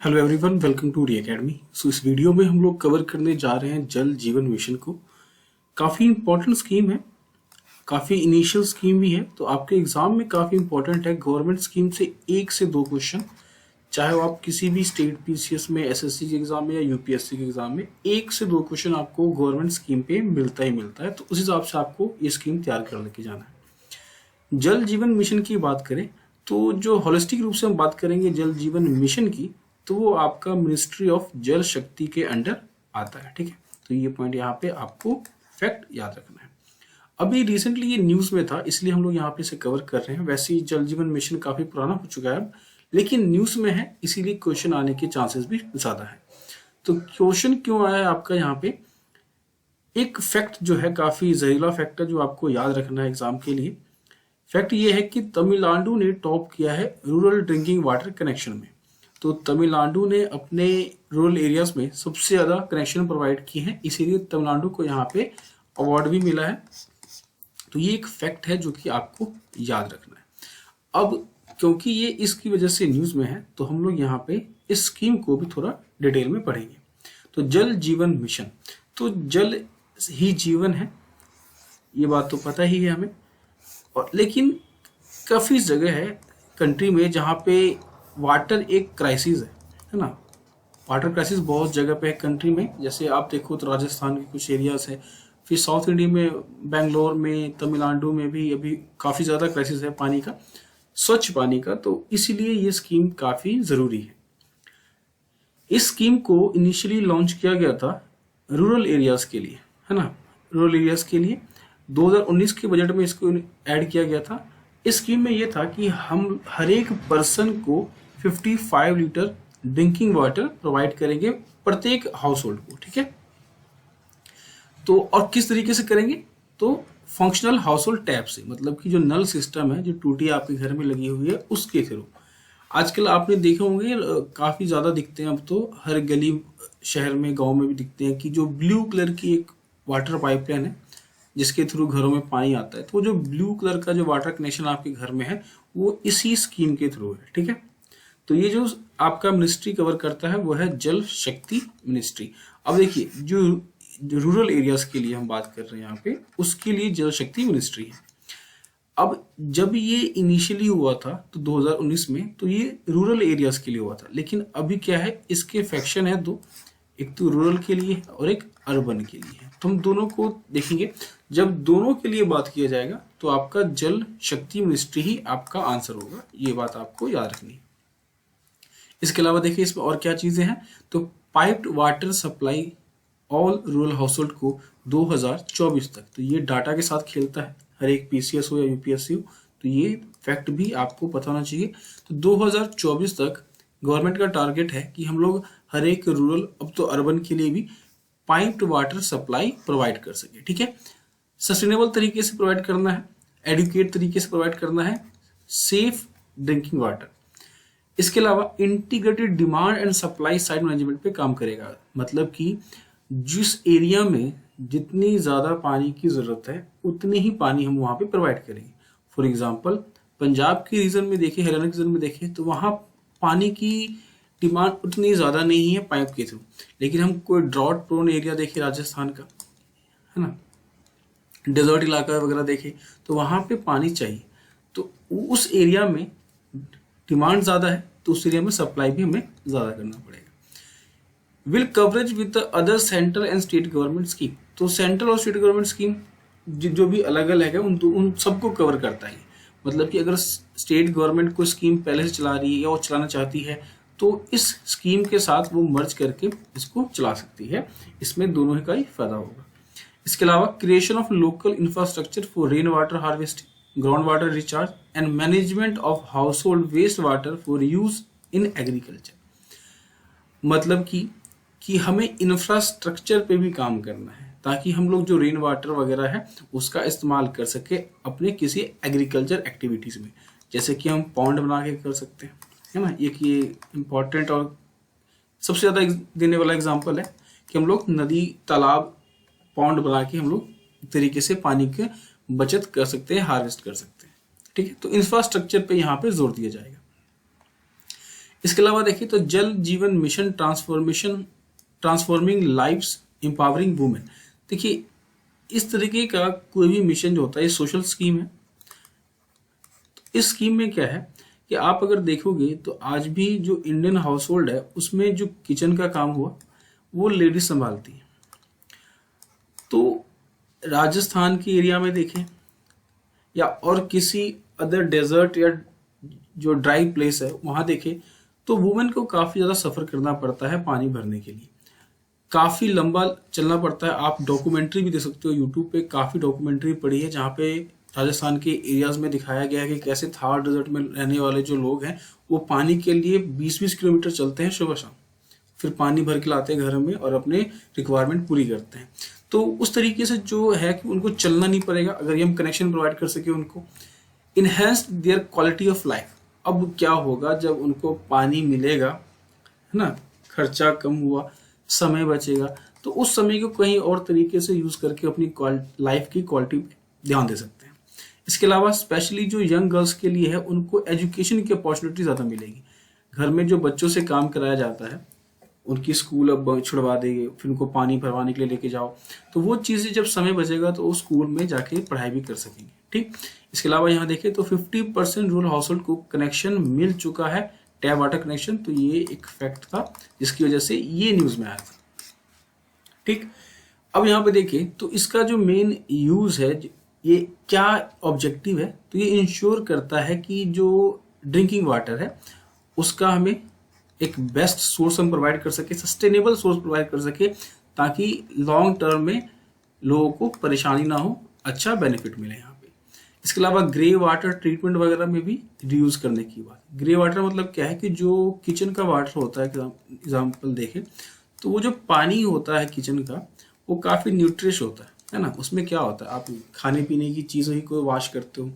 Hello everyone, welcome to री academy. इस video में हम लोग कवर करने जा रहे हैं जल जीवन मिशन को। काफ़ी इंपॉर्टेंट स्कीम है, काफ़ी इनिशियल स्कीम भी है, तो आपके एग्जाम में काफ़ी इंपॉर्टेंट है। गवर्नमेंट स्कीम से 1 से 2 क्वेश्चन, चाहे वो आप किसी भी स्टेट पीसीएस में, एसएससी के एग्जाम में या यूपीएससी के एग्जाम में 1 से 2 क्वेश्चन आपको गवर्नमेंट स्कीम पे मिलता ही मिलता है। तो उस हिसाब से आपको ये स्कीम तैयार कर लेके जाना है। जल जीवन मिशन की बात करें तो जो होलिस्टिक रूप से हम बात करेंगे जल जीवन मिशन की, तो वो आपका मिनिस्ट्री ऑफ जल शक्ति के अंडर आता है। ठीक है, तो ये पॉइंट यहाँ पे आपको फैक्ट याद रखना है। अभी रिसेंटली ये न्यूज में था, इसलिए हम लोग यहाँ पे इसे कवर कर रहे हैं। वैसे ही जल जीवन मिशन काफी पुराना हो चुका है अब, लेकिन न्यूज में है, इसीलिए क्वेश्चन आने के चांसेस भी ज्यादा है। तो क्वेश्चन क्यों आया है आपका यहाँ पे, एक फैक्ट जो है काफी जहरीला फैक्ट है जो आपको याद रखना है एग्जाम के लिए। फैक्ट ये है कि तमिलनाडु ने टॉप किया है रूरल ड्रिंकिंग वाटर कनेक्शन में। तो तमिलनाडु ने अपने रूरल एरियाज में सबसे ज्यादा कनेक्शन प्रोवाइड किए हैं, इसीलिए तमिलनाडु को यहाँ पे अवार्ड भी मिला है। तो ये एक फैक्ट है जो कि आपको याद रखना है। अब क्योंकि ये इसकी वजह से न्यूज में है, तो हम लोग यहाँ पे इस स्कीम को भी थोड़ा डिटेल में पढ़ेंगे। तो जल जीवन मिशन, तो जल ही जीवन है, ये बात तो पता ही है हमें। और लेकिन काफी जगह है कंट्री में जहाँ पे वाटर एक क्राइसिस है ना। वाटर क्राइसिस बहुत जगह पे है कंट्री में। जैसे आप देखो तो राजस्थान के कुछ एरियाज है, फिर साउथ इंडिया में, बेंगलोर में, तमिलनाडु में भी अभी काफी ज्यादा क्राइसिस है पानी का, स्वच्छ पानी का। तो इसीलिए ये स्कीम काफी जरूरी है। इस स्कीम को इनिशियली लॉन्च किया गया था रूरल एरियाज के लिए, है ना, रूरल एरियाज के लिए 2019 के बजट में इसको ऐड किया गया था। इस स्कीम में यह था कि हम हर एक पर्सन को 55 लीटर ड्रिंकिंग वाटर प्रोवाइड करेंगे प्रत्येक हाउस होल्ड को। ठीक है, तो और किस तरीके से करेंगे, तो फंक्शनल हाउस होल्ड टैप से, मतलब कि जो नल सिस्टम है, जो टूटी आपके घर में लगी हुई है, उसके थ्रू। आजकल आपने देखे होंगे काफी ज्यादा दिखते हैं अब तो, हर गली शहर में, गांव में भी दिखते हैं कि जो ब्लू कलर की एक वाटर पाइपलाइन है जिसके थ्रू घरों में पानी आता है। तो जो ब्लू कलर का जो वाटर कनेक्शन आपके घर में है वो इसी स्कीम के थ्रू है। ठीक है, तो ये जो आपका मिनिस्ट्री कवर करता है वो है जल शक्ति मिनिस्ट्री। अब देखिए जो रूरल एरियाज के लिए हम बात कर रहे हैं यहाँ पे, उसके लिए जल शक्ति मिनिस्ट्री है। अब जब ये इनिशियली हुआ था तो 2019 में, तो ये रूरल एरियाज के लिए हुआ था। लेकिन अभी क्या है, इसके फैक्शन है दो, एक तो रूरल के लिए और एक अर्बन के लिए है। तो हम दोनों को देखेंगे। जब दोनों के लिए बात किया जाएगा तो आपका जल शक्ति मिनिस्ट्री ही आपका आंसर होगा, ये बात आपको याद रखनी है। इसके अलावा देखिए इसमें और क्या चीजें हैं, तो piped water supply all rural house hold को 2024 तक, तो ये डाटा के साथ खेलता है, हर एक पीसीएस हो या यूपीएससी हो, तो ये फैक्ट भी आपको पता होना चाहिए। तो 2024 तक गवर्नमेंट का टारगेट है कि हम लोग हर एक रूरल, अब तो अर्बन के लिए भी पाइप्ड वाटर सप्लाई प्रोवाइड कर सके। ठीक है, सस्टेनेबल तरीके से प्रोवाइड करना है, एडुकेट तरीके से प्रोवाइड करना है, सेफ ड्रिंकिंग वाटर। इसके अलावा integrated demand and supply side management पे काम करेगा, मतलब कि जिस एरिया में जितनी ज्यादा पानी की जरूरत है उतनी ही पानी हम वहां पे प्रोवाइड करेंगे। फॉर एग्जांपल पंजाब के रीजन में देखें, हरियाणा के रीजन में देखें, तो वहां पानी की डिमांड उतनी ज्यादा नहीं है पाइप के थ्रू। लेकिन हम कोई ड्रॉट प्रोन एरिया देखें राजस्थान का, है ना, डेजर्ट इलाका वगैरह देखें, तो वहां पे पानी चाहिए, तो उस एरिया में डिमांड ज्यादा है, तो उस एरिया में सप्लाई भी हमें ज्यादा करना पड़ेगा। Will coverage with the other central and state government scheme, तो सेंट्रल और स्टेट गवर्नमेंट स्कीम जो भी अलग अलग है उन सबको कवर करता है। मतलब कि अगर स्टेट गवर्नमेंट कोई स्कीम पहले से चला रही है या वो चलाना चाहती है, तो इस स्कीम के साथ वो मर्ज करके इसको चला सकती है। इसमें दोनों का ही फायदा होगा। इसके अलावा creation of local infrastructure for rain water harvesting, ground water recharge and management of house hold waste water for use in agriculture, मतलब कि हमें इंफ्रास्ट्रक्चर पे भी काम करना है ताकि हम लोग जो रेन वाटर वगैरह है उसका इस्तेमाल कर सके अपने किसी एग्रीकल्चर एक्टिविटीज में। जैसे कि हम पॉन्ड बना के कर सकते हैं, है ना, एक ये इम्पॉर्टेंट और सबसे ज्यादा देने वाला एग्जांपल है कि हम लोग नदी, तालाब, पॉन्ड बना के हम लोग एक तरीके से पानी की बचत कर सकते हैं, हार्वेस्ट कर सकते हैं। ठीक है, तो इंफ्रास्ट्रक्चर पे यहाँ पे जोर दिया जाएगा। इसके अलावा देखिए तो जल Jeevan mission transforming lives empowering women. देखिए इस तरीके का कोई भी मिशन जो होता है ये सोशल स्कीम है। तो इस स्कीम में क्या है कि आप अगर देखोगे तो आज भी जो इंडियन हाउस होल्ड है उसमें जो किचन का काम हुआ वो लेडीज संभालती है। तो राजस्थान के एरिया में देखें या और किसी अदर डेजर्ट या जो ड्राई प्लेस है वहां देखें तो वुमेन को काफी ज्यादा सफर करना पड़ता है पानी भरने के लिए, काफी लंबा चलना पड़ता है। आप डॉक्यूमेंट्री भी देख सकते हो यूट्यूब पे, काफी डॉक्यूमेंट्री पड़ी है जहाँ पे राजस्थान के एरियाज में दिखाया गया है कि कैसे थार डेजर्ट में रहने वाले जो लोग हैं वो पानी के लिए 20-20 किलोमीटर चलते हैं सुबह शाम, फिर पानी भर के लाते हैं घर में और अपने रिक्वायरमेंट पूरी करते हैं। तो उस तरीके से जो है कि उनको चलना नहीं पड़ेगा अगर ये हम कनेक्शन प्रोवाइड कर सके उनको। Enhance there quality of life. अब क्या होगा जब उनको पानी मिलेगा, है ना, खर्चा कम हुआ, समय बचेगा, तो उस समय को कहीं और तरीके से यूज करके अपनी लाइफ की क्वालिटी पे ध्यान दे सकते हैं। इसके अलावा स्पेशली जो यंग गर्ल्स के लिए है उनको एजुकेशन की अपॉर्चुनिटी ज़्यादा मिलेगी। घर में जो बच्चों से काम कराया जाता है उनकी स्कूल अब छुड़वा देंगे, फिर उनको पानी भरवाने के लिए लेके जाओ, तो वो चीज़ें जब समय बचेगा तो वो स्कूल में जाके पढ़ाई भी कर सकेंगे। ठीक, इसके अलावा यहाँ देखें तो 50% रूरल हाउस होल्ड को कनेक्शन मिल चुका है, टैप वाटर कनेक्शन। तो ये एक फैक्ट था जिसकी वजह से ये न्यूज में आया था। ठीक, अब यहाँ पे देखिए तो इसका जो मेन यूज है, ये क्या ऑब्जेक्टिव है, तो ये इंश्योर करता है कि जो ड्रिंकिंग वाटर है उसका हमें एक बेस्ट सोर्स हम प्रोवाइड कर सके, सस्टेनेबल सोर्स प्रोवाइड कर सके, ताकि लॉन्ग टर्म में लोगों को परेशानी ना हो, अच्छा बेनिफिट मिले यहाँ पे। इसके अलावा ग्रे वाटर ट्रीटमेंट वगैरह में भी रियूज करने की बात। ग्रे वाटर मतलब क्या है कि जो किचन का वाटर होता है, एग्जाम्पल देखें तो वो जो पानी होता है किचन का वो काफी न्यूट्रिश होता है ना। उसमें क्या होता है, आप खाने पीने की चीजों ही को वॉश करते हो,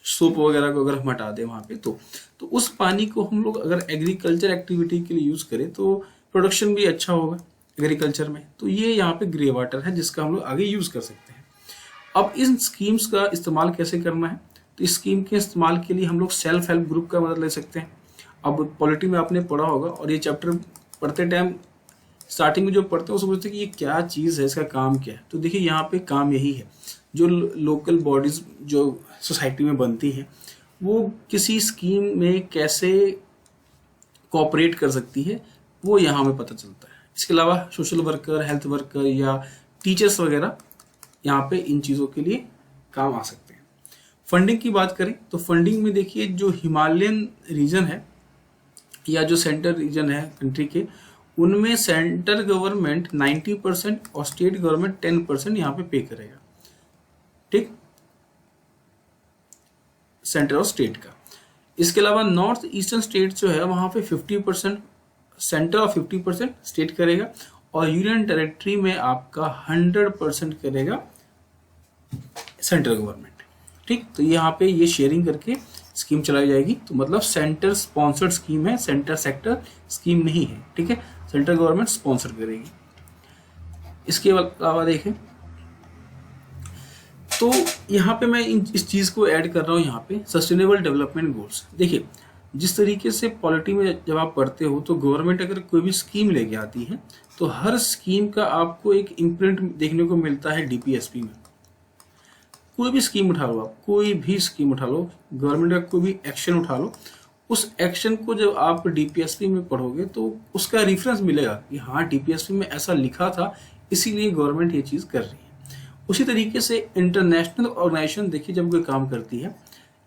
सोप वगैरह को अगर हम हटा दें वहां पे तो उस पानी को हम लोग अगर एग्रीकल्चर एक्टिविटी के लिए यूज करें तो प्रोडक्शन भी अच्छा होगा एग्रीकल्चर में। तो ये यहाँ पे ग्रे वाटर है जिसका हम लोग आगे यूज कर सकते हैं। अब इन स्कीम्स का इस्तेमाल कैसे करना है, तो इस स्कीम के इस्तेमाल के लिए हम लोग सेल्फ हेल्प ग्रुप का मदद ले सकते हैं। अब पॉलिटी में आपने पढ़ा होगा और ये चैप्टर पढ़ते टाइम स्टार्टिंग में जो पढ़ते हैं वो सोचते हैं कि ये क्या चीज़ है, इसका काम क्या है। तो देखिए यहाँ पे काम यही है, जो लोकल बॉडीज जो सोसाइटी में बनती है वो किसी स्कीम में कैसे कोऑपरेट कर सकती है वो यहाँ में पता चलता है। इसके अलावा सोशल वर्कर, हेल्थ वर्कर या टीचर्स वगैरह यहाँ पे इन चीज़ों के लिए काम आ सकते हैं। फंडिंग की बात करें तो फंडिंग में देखिए जो हिमालयन रीजन है या जो सेंटर रीजन है कंट्री के, उनमें सेंट्रल गवर्नमेंट 90% और स्टेट गवर्नमेंट 10% यहाँ पे पे करेगा। ठीक, सेंटर और स्टेट का। इसके अलावा नॉर्थ ईस्टर्न स्टेट जो है वहां पे 50% सेंटर और 50% स्टेट करेगा, और यूनियन टेरिटरी में आपका 100% करेगा सेंट्रल गवर्नमेंट। ठीक, तो यहाँ पे ये शेयरिंग करके स्कीम चलाई जाएगी। तो मतलब सेंटर स्पॉन्सर्ड स्कीम है, सेंटर सेक्टर स्कीम नहीं है। ठीक है, सेंट्रल गवर्नमेंट स्पॉन्सर करेगी। इसके अलावा देखें तो यहाँ पे मैं इस चीज को ऐड कर रहा हूँ, यहाँ पे सस्टेनेबल डेवलपमेंट गोल्स। देखिए जिस तरीके से पॉलिटी में जब आप पढ़ते हो तो गवर्नमेंट अगर कोई भी स्कीम लेके आती है तो हर स्कीम का आपको एक इम्प्रिंट देखने को मिलता है डीपीएसपी में। कोई भी स्कीम उठा लो, आप कोई भी स्कीम उठा लो, गवर्नमेंट का कोई भी एक्शन उठा लो, उस एक्शन को जब आप डीपीएसपी में पढ़ोगे तो उसका रेफरेंस मिलेगा कि हाँ डीपीएसपी में ऐसा लिखा था, इसीलिए गवर्नमेंट ये चीज कर रही है। उसी तरीके से इंटरनेशनल ऑर्गेनाइजेशन देखिए जब कोई काम करती है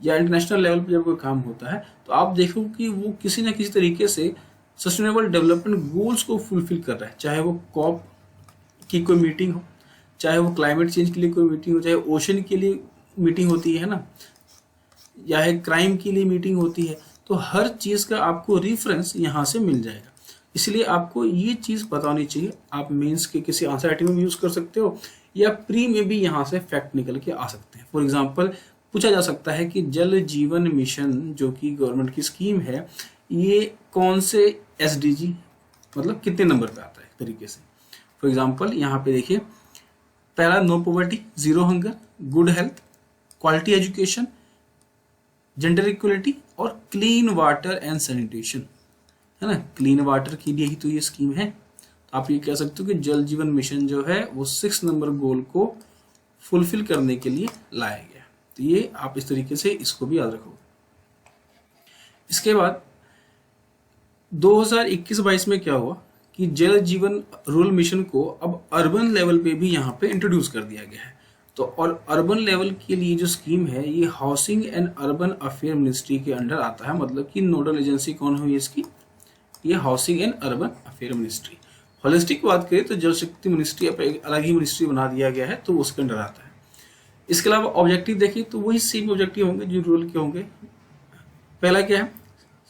या इंटरनेशनल लेवल पर जब कोई काम होता है तो आप देखो कि वो किसी न किसी तरीके से सस्टेनेबल डेवलपमेंट गोल्स को फुलफिल कर रहा है। चाहे वो कॉप की कोई मीटिंग हो, चाहे वो क्लाइमेट चेंज के लिए कोई मीटिंग हो, चाहे ओशन के लिए मीटिंग होती है ना, या क्राइम के लिए मीटिंग होती है, तो हर चीज का आपको रेफरेंस यहाँ से मिल जाएगा। इसलिए आपको ये चीज पता होनी चाहिए। आप मेंस के किसी आंसर राइटिंग में यूज कर सकते हो या प्री में भी यहाँ से फैक्ट निकल के आ सकते हैं। फॉर एग्जाम्पल पूछा जा सकता है कि जल जीवन मिशन जो कि गवर्नमेंट की स्कीम है, ये कौन से एसडीजी मतलब कितने नंबर पे आता है तरीके से। फॉर एग्जाम्पल यहाँ पे देखिए, पहला no poverty, zero hunger, good health, quality education, gender equality और क्लीन वाटर एंड सैनिटेशन, है ना। क्लीन वाटर के लिए ही तो ये स्कीम है। तो आप ये कह सकते हो कि जल जीवन मिशन जो है वो 6 नंबर गोल को फुलफिल करने के लिए लाया गया। तो ये आप इस तरीके से इसको भी याद रखो। इसके बाद 2021-22 में क्या हुआ कि जल जीवन रूरल मिशन को अब अर्बन लेवल पे भी यहाँ पे इंट्रोड्यूस कर दिया गया है। तो और अर्बन लेवल के लिए जो स्कीम है ये housing and urban affair ministry के अंडर आता है। मतलब कि नोडल एजेंसी कौन हुई इसकी, ये housing and urban affair ministry. Holistic बात करें तो जल शक्ति मिनिस्ट्री अब एक अलग ही मिनिस्ट्री बना दिया गया है, तो उसके अंडर आता है। इसके अलावा ऑब्जेक्टिव देखिए तो वही सेम ऑब्जेक्टिव होंगे जो रूरल के होंगे। पहला क्या है,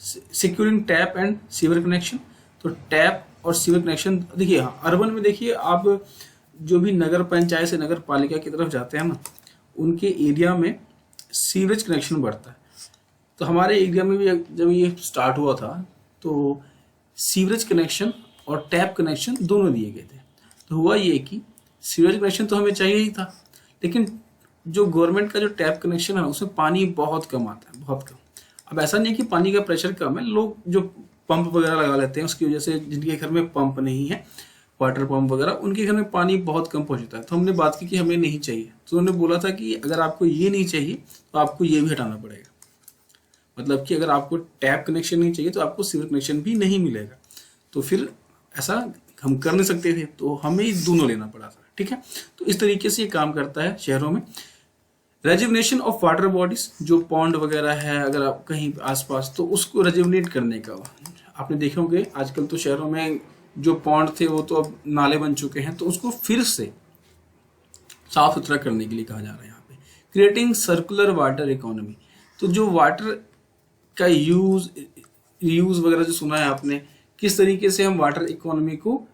securing tap and sewer connection. तो टैप और सीवर कनेक्शन देखिए, हाँ अर्बन में देखिए आप जो भी नगर पंचायत से नगर पालिका की तरफ जाते हैं ना, उनके एरिया में सीवरेज कनेक्शन बढ़ता है। तो हमारे एरिया में भी जब ये स्टार्ट हुआ था तो सीवरेज कनेक्शन और टैप कनेक्शन दोनों दिए गए थे। तो हुआ ये कि सीवरेज कनेक्शन तो हमें चाहिए ही था, लेकिन जो गवर्नमेंट का जो टैप कनेक्शन है उसमें पानी बहुत कम आता है, बहुत कम। अब ऐसा नहीं है कि पानी का प्रेशर कम है, लोग जो पंप वगैरह लगा लेते हैं उसकी वजह से, जिनके घर में पंप नहीं है वाटर पंप वगैरह, उनके घर में पानी बहुत कम पहुंचता है। तो हमने बात की कि हमें नहीं चाहिए, तो उन्होंने बोला था कि अगर आपको ये नहीं चाहिए तो आपको ये भी हटाना पड़ेगा। मतलब कि अगर आपको टैप कनेक्शन नहीं चाहिए तो आपको सीवर कनेक्शन भी नहीं मिलेगा। तो फिर ऐसा हम कर नहीं सकते थे, तो हमें दोनों लेना पड़ा था। ठीक है, तो इस तरीके से ये काम करता है शहरों में। रेजुवनेशन ऑफ वाटर बॉडीज, जो पॉन्ड वगैरह है अगर आप कहीं आसपास, तो उसको रेजुवनेट करने का आपने देखे होंगे आजकल तो शहरों में जो पॉन्ड थे वो तो अब नाले बन चुके हैं, तो उसको फिर से साफ सुथरा करने के लिए कहा जा रहा है यहाँ पे। क्रिएटिंग सर्कुलर वाटर इकोनॉमी, तो जो वाटर का यूज वगैरह जो सुना है आपने, किस तरीके से हम वाटर इकोनॉमी को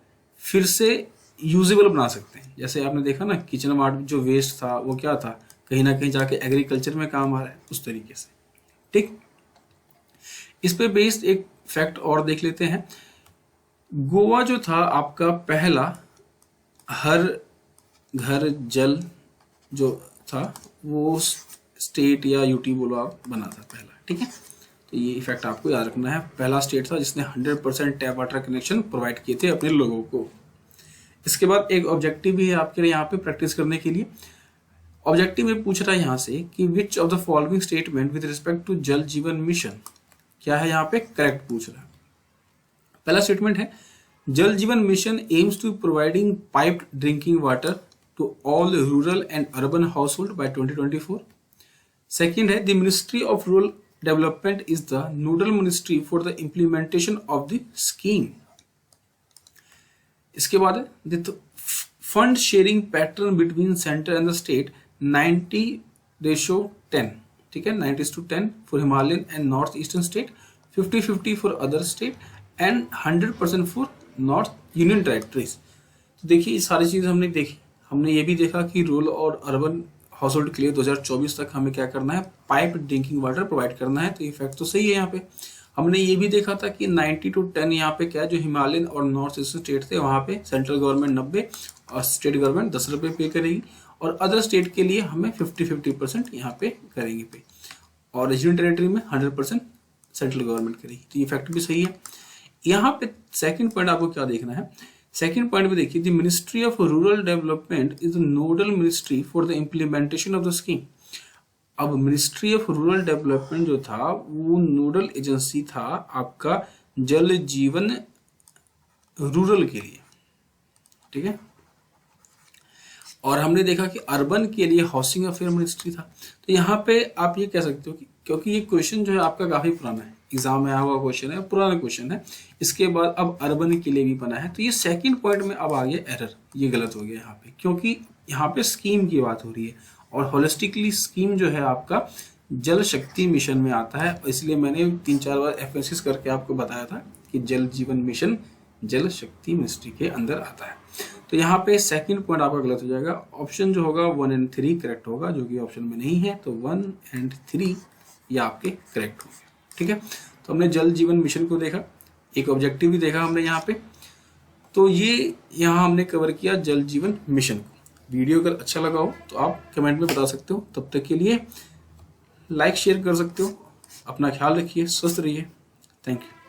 फिर से यूजेबल बना सकते हैं। जैसे आपने देखा ना किचन वाटर जो वेस्ट था वो क्या था, कहीं ना कहीं जाके एग्रीकल्चर में काम आ रहा है, उस तरीके से। ठीक, इस पे बेस्ड एक फैक्ट और देख लेते हैं। गोवा जो था आपका पहला हर घर जल जो था वो स्टेट या यूटी बोलो आप बना था पहला। ठीक है, तो ये इफेक्ट आपको याद रखना है। पहला स्टेट था जिसने 100% टैप वाटर कनेक्शन प्रोवाइड किए थे अपने लोगों को। इसके बाद एक ऑब्जेक्टिव भी है आपके लिए यहाँ पे प्रैक्टिस करने के लिए। ऑब्जेक्टिव में पूछ रहा है यहाँ से कि which of the following statement with respect to Jal Jeevan mission, क्या है यहाँ पे करेक्ट पूछ रहा है। पहला स्टेटमेंट है Jal Jeevan mission aims to providing piped drinking water to all rural and urban household by 2024। Second है the ministry of rural development is the nodal ministry for the implementation of the scheme. इसके बाद the fund sharing pattern between centre and the state 90:10। ठीक है, 90:10 for Himalayan and north eastern state, 50-50 for other state and 100% for north union territories. तो देखिए ये सारी चीजें हमने देखी। हमने ये भी देखा कि रूरल और अर्बन हाउस होल्ड के लिए 2024 तक हमें क्या करना है, पाइप ड्रिंकिंग वाटर प्रोवाइड करना है। तो ये फैक्ट तो सही है यहाँ पे। हमने ये भी देखा था कि 90:10 यहाँ पे क्या है, जो हिमालयन और नॉर्थ ईस्टर्न स्टेट थे वहां पे सेंट्रल गवर्नमेंट 90 और स्टेट गवर्नमेंट 10 रुपए पे करेगी, और अदर स्टेट के लिए हमें 50-50% यहाँ पे करेंगे पे, और रीजनल टेरिटरी में 100% सेंट्रल गवर्नमेंट करेगी। तो ये फैक्ट भी सही है। यहाँ पे सेकंड पॉइंट आपको क्या देखना है, सेकंड पॉइंट में देखिए the ministry of rural development is the nodal ministry for the implementation of the scheme. अब मिनिस्ट्री ऑफ रूरल डेवलपमेंट जो था वो नोडल एजेंसी था आपका जल जीवन रूरल के लिए। ठीक है, और हमने देखा कि अर्बन के लिए हाउसिंग अफेयर मिनिस्ट्री था। तो यहाँ पे आप ये कह सकते हो कि क्योंकि ये क्वेश्चन जो है आपका काफी पुराना है, एग्जाम में आया हुआ क्वेश्चन है, पुराना क्वेश्चन है, इसके बाद अब अर्बन के लिए भी बना है। तो ये सेकंड पॉइंट में अब आ गया एरर, ये गलत हो गया यहाँ पे, क्योंकि यहाँ पे स्कीम की बात हो रही है और होलिस्टिकली स्कीम जो है आपका जल शक्ति मिशन में आता है। इसलिए मैंने 3-4 बार एम्फेसिस करके आपको बताया था कि जल जीवन मिशन जल शक्ति मिनिस्ट्री के अंदर आता है। तो यहाँ पे सेकंड पॉइंट आपका गलत हो जाएगा। ऑप्शन जो होगा 1 और 3 करेक्ट होगा, जो कि ऑप्शन में नहीं है। तो 1 और 3 ये आपके करेक्ट होंगे। ठीक है, तो हमने जल जीवन मिशन को देखा, एक ऑब्जेक्टिव भी देखा हमने यहाँ पे। तो ये यहाँ हमने कवर किया जल जीवन मिशन को। वीडियो अगर अच्छा लगा हो तो आप कमेंट में बता सकते हो। तब तक के लिए लाइक शेयर कर सकते हो। अपना ख्याल रखिए, स्वस्थ रहिए। Thank you.